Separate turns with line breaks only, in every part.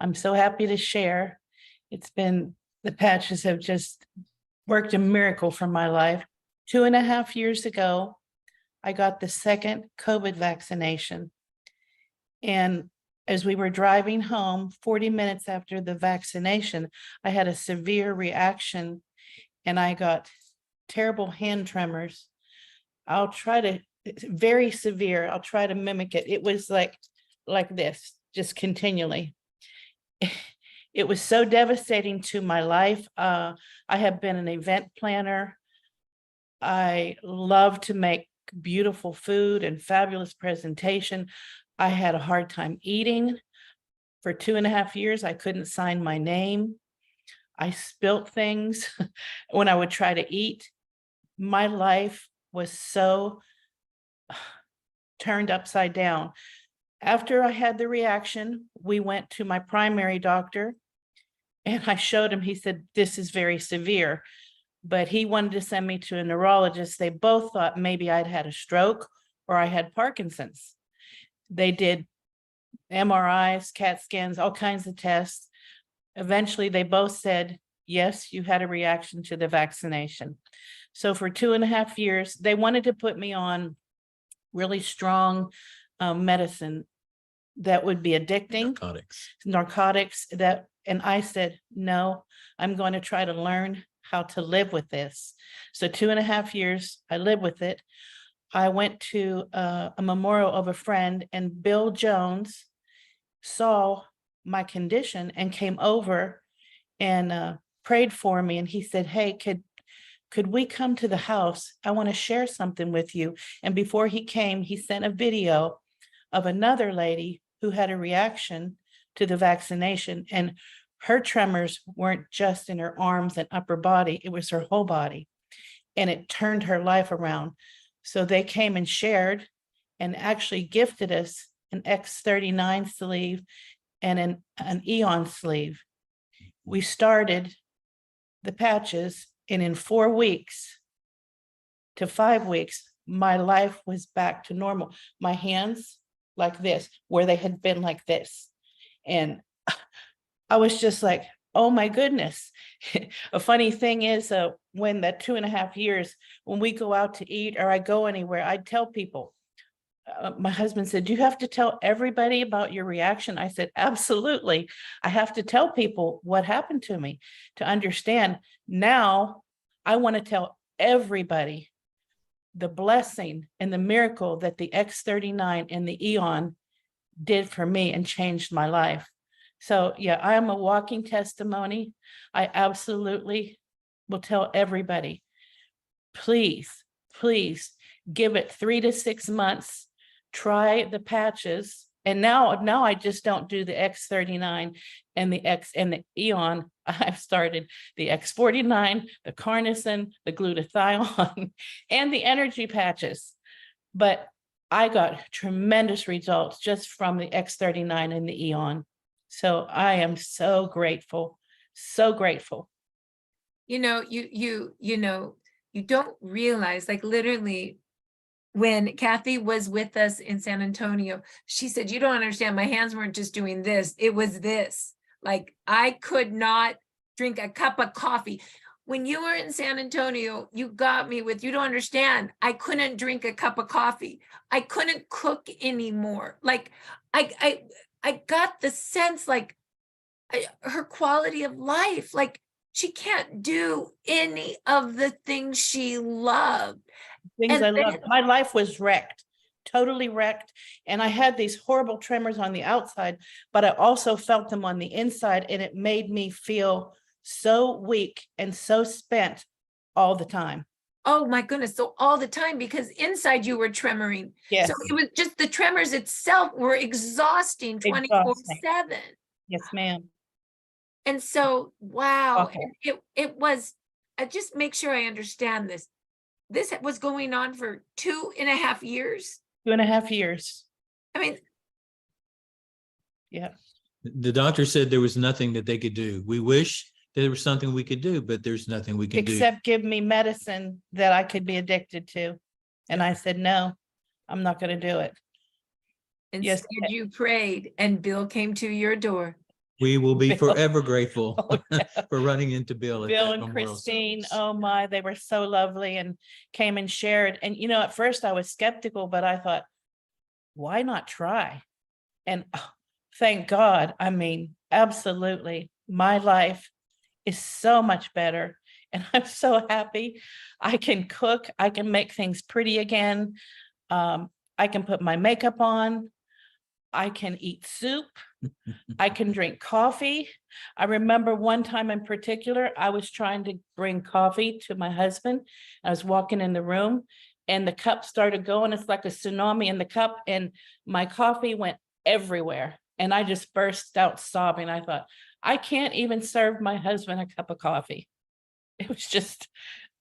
I'm so happy to share. The patches have just worked a miracle for my life. 2.5 years ago, I got the second COVID vaccination. And as we were driving home, 40 minutes after the vaccination, I had a severe reaction and I got terrible hand tremors. It's very severe. I'll try to mimic it. It was like this, just continually. It was so devastating to my life. I have been an event planner. I love to make beautiful food and fabulous presentation. I had a hard time eating. For 2.5 years, I couldn't sign my name. I spilt things when I would try to eat. My life was so turned upside down. After I had the reaction, we went to my primary doctor and I showed him. He said, this is very severe, but he wanted to send me to a neurologist. They both thought maybe I'd had a stroke or I had Parkinson's. They did MRIs, CAT scans, all kinds of tests. Eventually, they both said, yes, you had a reaction to the vaccination. So for 2.5 years, they wanted to put me on really strong medicine that would be addicting, narcotics and I said, no, I'm going to try to learn how to live with this. So 2.5 years, I lived with it. I went to a memorial of a friend, and Bill Jones saw my condition and came over and prayed for me. And he said, hey, could we come to the house? I want to share something with you. And before he came, he sent a video of another lady who had a reaction to the vaccination. And her tremors weren't just in her arms and upper body, it was her whole body. And it turned her life around. So they came and shared and actually gifted us an X39 sleeve and an Eon sleeve. We started the patches, and in 4 weeks to 5 weeks, my life was back to normal. My hands like this, where they had been like this. And I was just like, oh my goodness. A funny thing is when that 2.5 years, when we go out to eat or I go anywhere, I tell people, my husband said, do you have to tell everybody about your reaction? I said, absolutely. I have to tell people what happened to me to understand. Now I want to tell everybody the blessing and the miracle that the X39 and the Eon did for me and changed my life. So yeah, I am a walking testimony. I absolutely will tell everybody, please give it 3 to 6 months. Try the patches. And now I just don't do the X39 and the Eon. I've started the X49, the Carnosine, the glutathione, and the energy patches. But I got tremendous results just from the X39 and the Eon. So I am so grateful, so grateful.
You don't realize, like, literally, when Kathy was with us in San Antonio, she said, you don't understand, my hands weren't just doing this, it was this. Like, I could not drink a cup of coffee. When you were in San Antonio, you got me with, you don't understand, I couldn't drink a cup of coffee. I couldn't cook anymore. Like, I got the sense, like, her quality of life, like, she can't do any of the things she loved.
Things I love. My life was wrecked, totally wrecked. And I had these horrible tremors on the outside, but I also felt them on the inside. And it made me feel so weak and so spent all the time.
Oh my goodness. So all the time, because inside you were tremoring.
Yes.
So it was just the tremors itself were exhausting 24/7.
Yes, ma'am.
And so, wow.
Okay.
It was, I just make sure I understand this. This was going on for 2.5 years.
2.5 years.
I mean,
yeah.
The doctor said there was nothing that they could do. We wish there was something we could do, but there's nothing we can do.
Except give me medicine that I could be addicted to. And I said, no, I'm not going to do it.
Instead, you prayed and Bill came to your door.
We will be
Bill.
forever grateful
Oh, yeah.
for running into Bill. at
Bill
that
and
memorial
Christine,
service.
oh my, they were so lovely and came and shared. And at first I was skeptical, but I thought, why not try? And thank God. I mean, absolutely. My life is so much better. And I'm so happy. I can cook. I can make things pretty again. I can put my makeup on. I can eat soup. I can drink coffee. I remember one time in particular, I was trying to bring coffee to my husband. I was walking in the room and the cup started going. It's like a tsunami in the cup, and my coffee went everywhere. And I just burst out sobbing. I thought, I can't even serve my husband a cup of coffee. It was just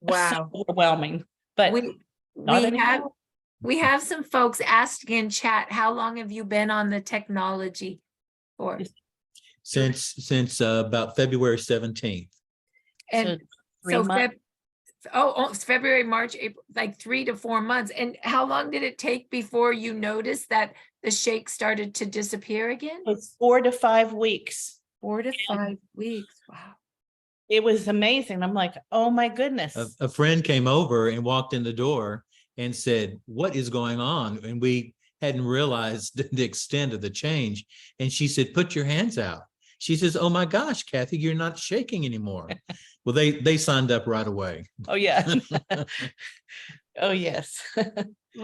Wow.
so overwhelming, but
We,
not
we have,
anymore.
we have some folks asking in chat, how long have you been on the technology for?
Since about February 17th.
And
Three
so
months.
it's February, March, April, like 3 to 4 months. And how long did it take before you noticed that the shake started to disappear again?
It's 4 to 5 weeks.
4 to 5 weeks. Wow.
It was amazing. I'm like, oh my goodness.
A friend came over and walked in the door and said, "What is going on?" And we hadn't realized the extent of the change. And she said, "Put your hands out." She says, "Oh my gosh, Kathy, you're not shaking anymore." Well, they signed up right away.
Oh, yeah. Oh, yes.